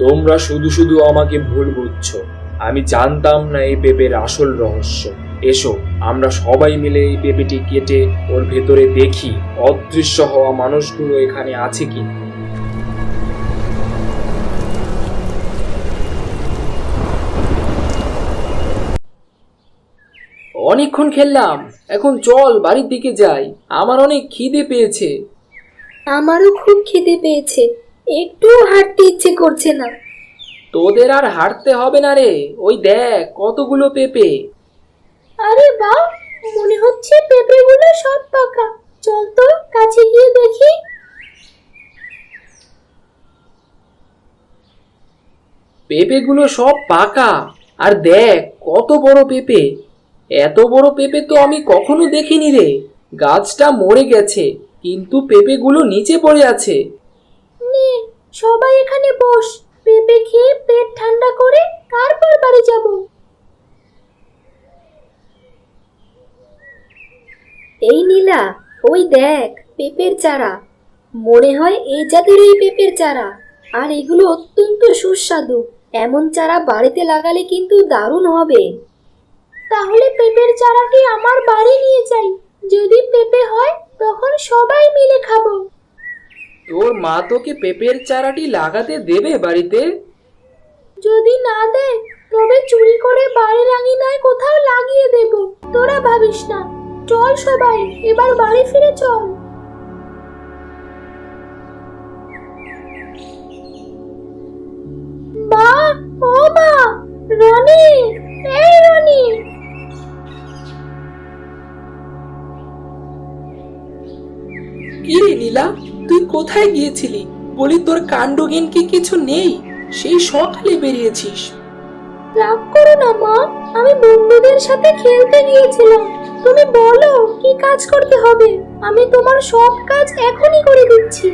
তোমরা শুধু শুধু আমাকে ভুল বুঝছো। আমি জানতাম না এই পেঁপের আসল রহস্য। এসো, আমরা সবাই মিলে এই পেঁপেটি কেটে ওর ভেতরে দেখি অদৃশ্য হওয়া মানুষগুলো এখানে আছে কি। অনেকক্ষণ খেললাম, এখন চল বাড়ির দিকে যাই। আমার অনেক খিদে পেয়েছে। আমারও খুব খিদে পেয়েছে, একটু হাঁটতে ইচ্ছে করছে না। তোদের আর হাঁটতে হবে না রে, ওই দেখ কতগুলো পেঁপে। আরে বাহ, মনে হচ্ছে পেঁপেগুলো সব পাকা। চল তো কাছে গিয়ে দেখি। পেঁপেগুলো সব পাকা, আর দেখ কত বড় পেঁপে। এত বড় পেঁপে তো আমি কখনো দেখিনি রে। গাছটা মরে গেছে, কিন্তু পেঁপেগুলো নিচে পড়ে আছে। নে, সবাই এখানে বস, পেঁপে খেয়ে পেট ঠান্ডা করে তারপর বাড়ি যাব। এই নীলা, ওই দেখ পেঁপের চারা। মনে হয় এই জাতের এই পেঁপের চারা, আর এগুলো অত্যন্ত সুস্বাদু। এমন চারা বাড়িতে লাগালে কিন্তু দারুণ হবে। তাহলে পেঁপের চারাটি আমার বাড়ি নিয়ে যাই। যদি পেঁপে হয় তখন সবাই মিলে খাবো। তোর মা তোকে পেঁপের চারাটি লাগাতে দেবে বাড়িতে? যদি না দেয় তবে চুরি করে বাড়ির আঙিনায় কোথাও লাগিয়ে দেব। তোরা ভাবিস না। চল সবাই, এবার বাড়ি ফিরে চল। মা, ও মা, রনি, এই রনি। কি রে নীলা, তুই কোথায় গিয়েছিলি? বলি তোর কাণ্ডজ্ঞান কি কিছু নেই? সেই সকালে বেরিয়েছিস। রাগ করো না মা, আমি বন্ধুদের সাথে খেলতে গিয়েছিলাম। তুমি বলো কি কাজ করতে হবে, আমি তোমার সব কাজ এখনই করে দিচ্ছি।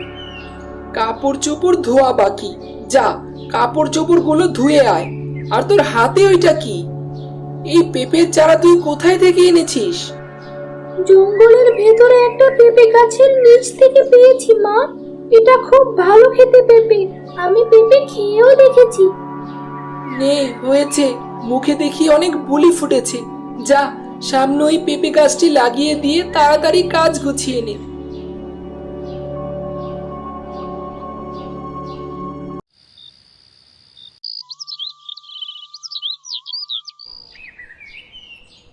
কাপড় চোপড় ধোয়া বাকি, যা কাপড় চোপড় গুলো ধুয়ে আয়। আর তোর হাতে ওইটা কি? এই পেঁপের চারা তুই কোথায় থেকে এনেছিস? জঙ্গলের ভেতরে একটা পেঁপে গাছের নিচ থেকে পেয়েছি মা। এটা খুব ভালো খেতে পেঁপে, আমি পেঁপে খেয়েও দেখেছি। নে, হয়েছে, মুখে দেখি অনেক বুলি ফুটেছে। যা, সামনে ওই পেঁপে গাছটি লাগিয়ে দিয়ে তাড়াতাড়ি কাজ গুছিয়ে নে।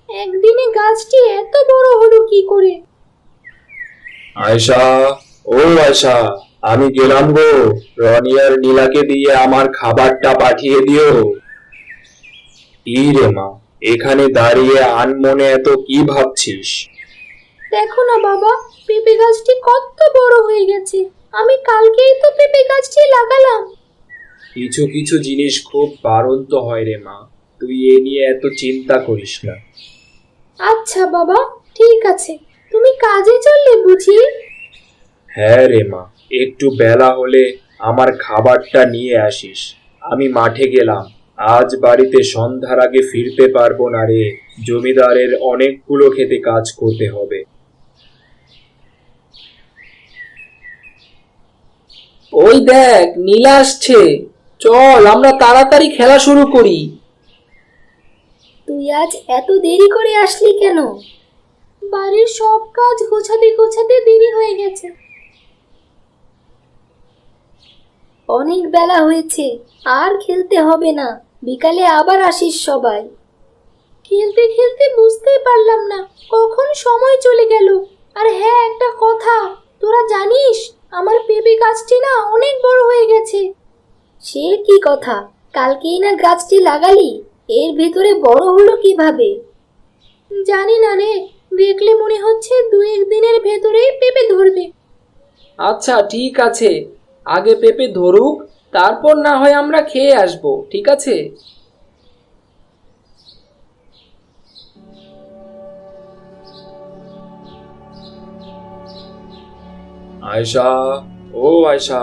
একদিনে গাছটি এত বড় হলো কি করে? আয়শা, ও আয়শা, আমি গেলাম গো। রনি আর নীলাকে দিয়ে আমার খাবারটা পাঠিয়ে দিও। কি রে মা, এখানে দাঁড়িয়ে আনমনে এত কি ভাবছিস? দেখো না বাবা, পেঁপে গাছটি কত বড় হয়ে গেছে। আমি কালকেই তো পেঁপে গাছটি লাগালাম। কিছু কিছু জিনিস খুব বাড়ন্ত হয় রে মা, তুই এ নিয়ে এত চিন্তা করিস না। আচ্ছা বাবা, ঠিক আছে। তুমি কাজে চললে বুঝি? হ্যাঁ রে মা, একটু বেলা হলে আমার খাবারটা নিয়ে আসিস। আমি মাঠে গেলাম, আজ বাড়িতে সন্ধ্যার আগে ফিরতে পারবো না রে। জমিদারের অনেকগুলো খেতে কাজ করতে হবে। ওই দেখ নীলা আসছে, চল আমরা তাড়াতাড়ি খেলা শুরু করি। তুই আজ এত দেরি করে আসলি কেন? বাড়ির সব কাজ গোছাতে গোছাতে দেরি হয়ে গেছে। অনেক বেলা হয়েছে, আর খেলতে হবে না। বিকালে আবার আসিস সবাই। খেলতে খেলতে বুঝতেই পারলাম না কখন সময় চলে গেল। আর হ্যাঁ, একটা কথা, তোরা জানিস আমার পেঁপে গাছটি না অনেক বড় হয়ে গেছে। সে কি কথা? কালকেই না গাছটি লাগালি, এর ভেতরে বড় হলো কিভাবে? জানি না রে, দেখলে মনে হচ্ছে 2-1 দিনের ভেতরেই পেঁপে ধরবে। আচ্ছা ঠিক আছে, আগে পেঁপে ধরুক, তারপর না হয় আমরা খেয়ে আসবো, ঠিক আছে? আয়শা, ও আয়শা।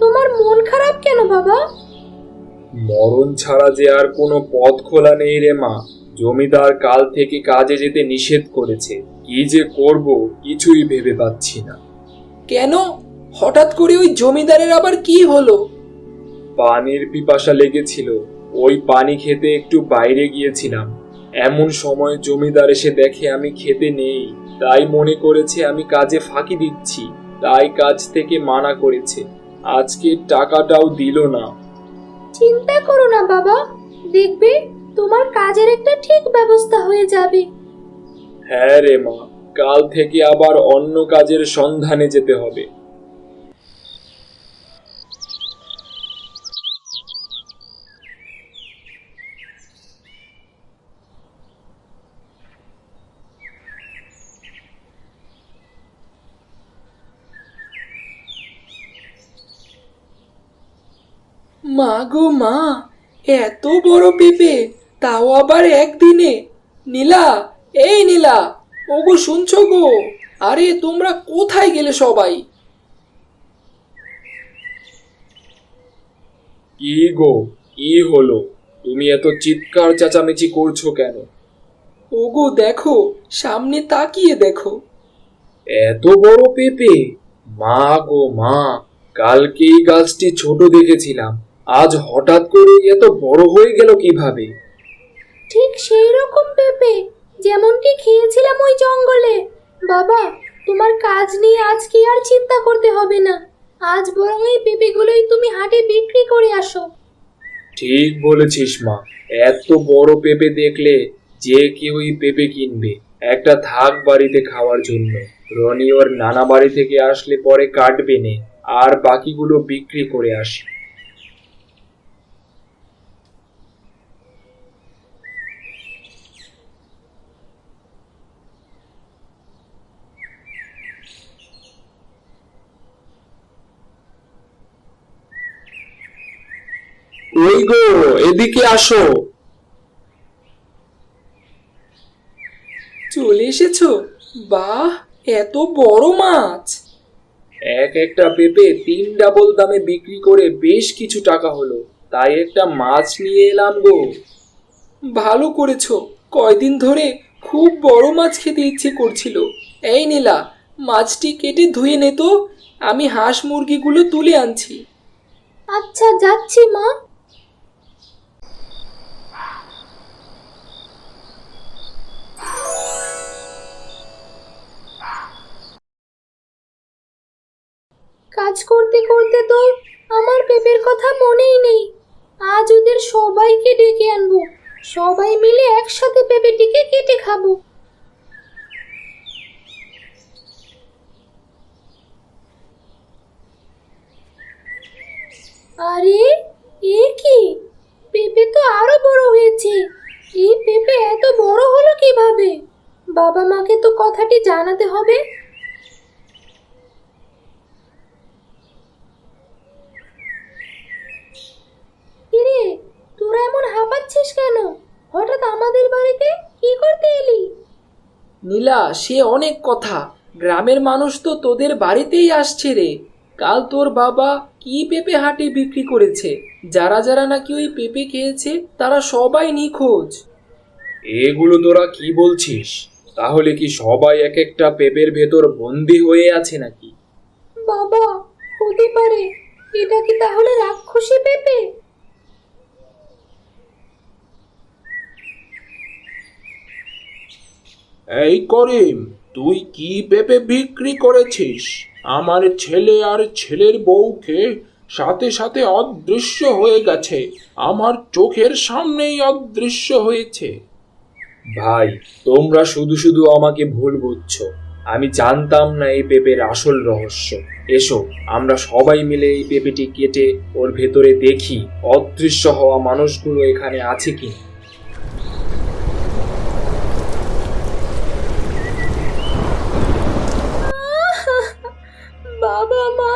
তোমার মন খারাপ কেন বাবা? মরণ ছাড়া যে আর কোনো পথ খোলা নেই রে মা। জমিদার কাল থেকে কাজে যেতে নিষেধ করেছে। কি যে করব কিছুই ভেবে পাচ্ছি না। কেন? হঠাৎ করে ওই জমিদারের আবার কি হলো? পানির পিপাসা লেগেছিল, ওই পানি খেতে একটু বাইরে গিয়েছিলাম। এমন সময় জমিদার এসে দেখে আমি খেতে নেই, তাই মনে করেছে আমি কাজে ফাঁকি দিচ্ছি, তাই কাজ থেকে মানা করেছে। আজকে টাকাটাও দিল না। চিন্তা করো না বাবা, দেখবে তোমার কাজের একটা ঠিক ব্যবস্থা হয়ে যাবে। হ্যাঁ রে মা, কাল থেকে আবার অন্য কাজের সন্ধানে যেতে হবে। মা গো মা, এত বড় পেঁপে, তাও আবার একদিনে! নীলা, এই নীলা, ওগো শুনছো গো? আরে তোমরা কোথায় গেলে সবাই? কি গো, কি হলো? তুমি এত চিৎকার চেঁচামেচি করছো কেন? ওগো দেখো, সামনে তাকিয়ে দেখো। এত বড় পেঁপে! মা গো মা, কালকে এই গাছটি ছোট দেখেছিলাম, আজ হঠাৎ করে এত বড় হয়ে গেল কিভাবে? ঠিক সেই রকম পেঁপে যেমনটি খেয়েছিলাম ওই জঙ্গলে। বাবা, তোমার কাজ নিয়ে আজকে আর চিন্তা করতে হবে না। আজ বরং এই পেঁপেগুলোই তুমি হাটে বিক্রি করে আসো। ঠিক বলেছিস মা, এত বড় পেঁপে দেখলে যে কেউই পেঁপে কিনবে। একটা থাক বাড়িতে খাওয়ার জন্য, রনি ওর নানা বাড়ি থেকে আসলে পরে কাটবে নে, আর বাকিগুলো বিক্রি করে আসি। ওই গো, এদিকে আসো। চলে এসেছো? বাহ, এত বড় মাছ! এক একটা পেঁপে 3 ডাবল দামে বিক্রি করে বেশ কিছু টাকা হলো, তাই একটা মাছ নিয়ে এলাম গো। ভালো করেছো, কয়দিন ধরে খুব বড় মাছ খেতে ইচ্ছে করছিল। এই নীলা, মাছটি কেটে ধুয়ে নে তো, আমি হাঁস মুরগিগুলো তুলে আনছি। আচ্ছা, যাচ্ছি মা। কাজ করতে করতে তো আমার পেঁপের কথা মনেই নেই। আজ ওদের সবাইকে ডেকে আনবো, সবাই মিলে একসাথে পেঁপেটিকে কেটে খাবো। আরে, এ কি? পেঁপে তো আরো বড় হয়েছে। এই পেঁপে এত বড় হলো কিভাবে? বাবা মাকে তো কথাটি জানাতে হবে। কিরে, তোরা এমন হাঁপাচ্ছিস কেন? হঠাৎ আমাদের বাড়িতে কি করতে এলি? নীলা, সে অনেক কথা। গ্রামের মানুষ তো তোদের বাড়িতেই আসছে রে। কাল তোর বাবা কি পেঁপে হাটে বিক্রি করেছে। যারা যারা নাকি ওই পেঁপে খেয়েছে তারা সবাই নিখোঁজ। এগুলো তোরা কি বলছিস? তাহলে কি সবাই এক একটা পেঁপের ভেতর বন্দি হয়ে আছে নাকি? বাবা, হতে পারে। এটা কি তাহলে রাক্ষসী পেঁপে? এই করিম, তুই কি পেঁপে বিক্রি করেছিস? আমার ছেলে আর ছেলের বউকে সাথে সাথে অদৃশ্য হয়ে গেছে, আমার চোখের সামনেই অদৃশ্য হয়েছে। ভাই, তোমরা শুধু শুধু আমাকে ভুল বুঝছো। আমি জানতাম না এই পেঁপের আসল রহস্য। এসো, আমরা সবাই মিলে এই পেঁপেটি কেটে ওর ভেতরে দেখি অদৃশ্য হওয়া মানুষগুলো এখানে আছে কি। বাবা মা,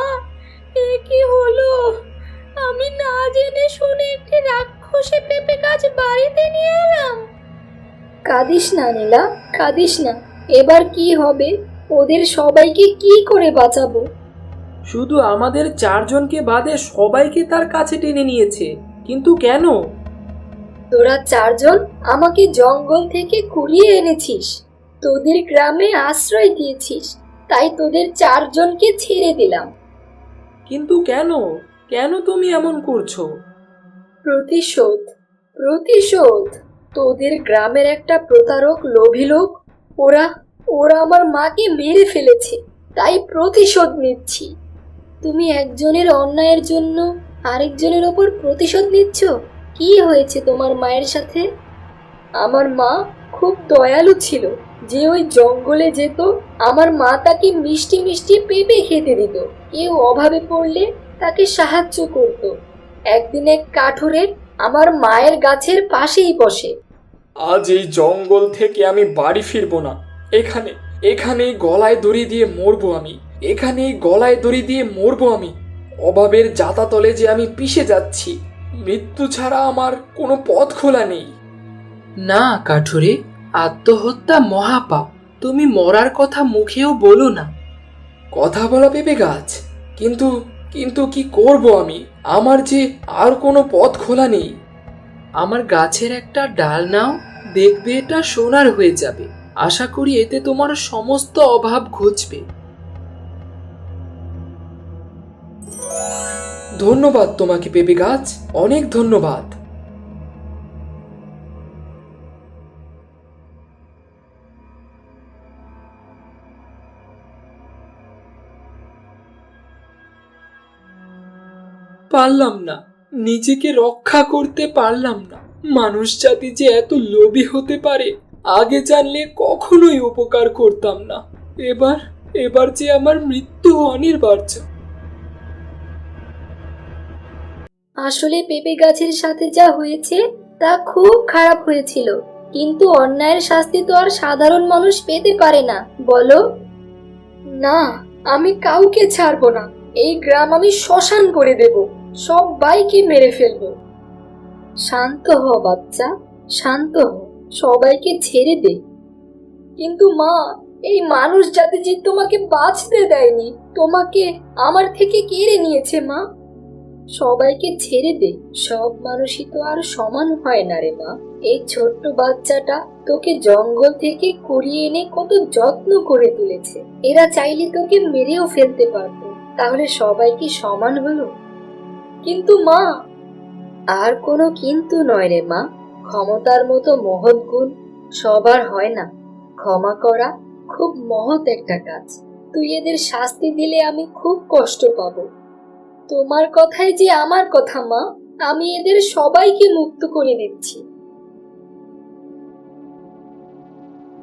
এ কি হলো? আমি না জেনে শুনে একটি রাক্ষসী পেঁপে গাছ বাড়িতে নিয়ে এলাম। কাঁদিস না নীলা, কাঁদিস না। এবার কি হবে? ওদের সবাইকে কি করে বাঁচাবো? শুধু আমাদের 4 জনকে বাদে সবাইকে তার কাছে টেনে নিয়েছে, কিন্তু কেন? তোরা 4 জন আমাকে জঙ্গল থেকে কুড়িয়ে এনেছিস। তোদের গ্রামে আশ্রয় দিয়েছিস, তাই তোদের 4 জনকে ছেড়ে দিলাম। কিন্তু কেন, কেন তুমি এমন করছো? প্রতিশোধ, প্রতিশোধ। তোদের গ্রামের একটা প্রতারক লোভী লোক, ওরা ওরা আমার মাকে মেরে ফেলেছে, তাই প্রতিশোধ নিচ্ছি। তুমি একজনের অন্যায়ের জন্য আরেকজনের ওপর প্রতিশোধ নিচ্ছ? কি হয়েছে তোমার মায়ের সাথে? আমার মা খুব দয়ালু ছিল, যে ওই জঙ্গলে যেত, আমার মা তাকে মিষ্টি মিষ্টি পেঁপে খেতে দিত। কেউ অভাবে পড়লে তাকে সাহায্য করত। একদিন এক কাঠুরে আমার মায়ের গাছের পাশেই বসে। আজ এই জঙ্গল থেকে আমি বাড়ি ফিরবো না। এখানেই গলায় দড়ি দিয়ে মরবো আমি। এখানেই গলায় দড়ি দিয়ে মরবো আমি। অভাবের জাতাতলে যে আমি পিষে যাচ্ছি। মৃত্যু ছাড়া আমার কোনো পথ খোলা নেই। না কাঠুরে, আত্মহত্যা মহাপাপ। তুমি মরার কথা মুখেও বলো না। কথা বলা পেঁপে গাছ, কিন্তু কিন্তু কি করব আমি? আমার যে আর কোনো পথ খোলা নেই। আমার গাছের একটা ডাল নাও, দেখবে এটা সোনার হয়ে যাবে। আশা করি এতে তোমার সমস্ত অভাব ঘুচবে। ধন্যবাদ তোমাকে পেঁপে গাছ, অনেক ধন্যবাদ। পারলাম না, নিজেকে রক্ষা করতে পারলাম না। মানুষ জাতি যে এত লোভী হতে পারে, আগে জানলে কখনোই উপকার করতাম না। এবার যে আমার মৃত্যু অনিবার্য। আসলে পেঁপে গাছের সাথে যা হয়েছে তা খুব খারাপ হয়েছিল, কিন্তু অন্যায়ের শাস্তি তো আর সাধারণ মানুষ পেতে পারে না, বলো? না, আমি কাউকে ছাড়বো না। এই গ্রাম আমি শ্মশান করে দেব, সবাইকে মেরে ফেলবো। শান্ত হ বাচ্চা, শান্ত হ, সবাইকে ছেড়ে দে। কিন্তু মা, এই মানুষ জাতি যে তোমাকে বাঁচতে দেয়নি, তোমাকে আমার থেকে কেড়ে নিয়েছে মা। সবাইকে ছেড়ে দে, সব মানুষই তো আর সমান হয় না রে মা। এই ছোট্ট বাচ্চাটা তোকে জঙ্গল থেকে কুড়িয়ে এনে কত যত্ন করে তুলেছে। এরা চাইলে তোকে মেরেও ফেলতে পারতো, তাহলে সবাই কি সমান হলো? কিন্তু মা, আর কোনো কিন্তু নয় রে মা। ক্ষমতার মতো মহৎ গুণ সবার হয় না। ক্ষমা করা খুব মহৎ একটা কাজ। তুই এদের শাস্তি দিলে আমি খুব কষ্ট পাবো। তোমার কথাই যে আমার কথা মা, আমি এদের সবাইকে মুক্ত করে দিচ্ছি।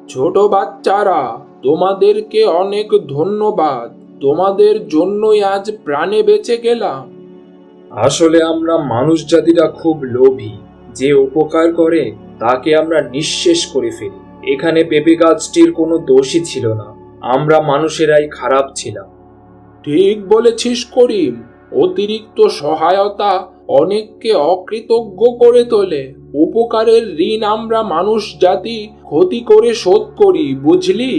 ছোট বাচ্চারা, তোমাদেরকে অনেক ধন্যবাদ। তোমাদের জন্যই আজ প্রাণে বেঁচে গেলাম। আসলে আমরা মানুষ জাতিরা খুব লোভী, যে উপকার করে তাকে আমরা নিঃশেষ করে ফেলি। এখানে পেঁপে গাছটির কোনো দোষই ছিল না, আমরা মানুষেরাই খারাপ ছিলাম। ঠিক বলেছিস করিম, অতিরিক্ত সহায়তা অনেককে অকৃতজ্ঞ করে তোলে। উপকারের ঋণ আমরা মানুষ জাতি ক্ষতি করে শোধ করি, বুঝলি?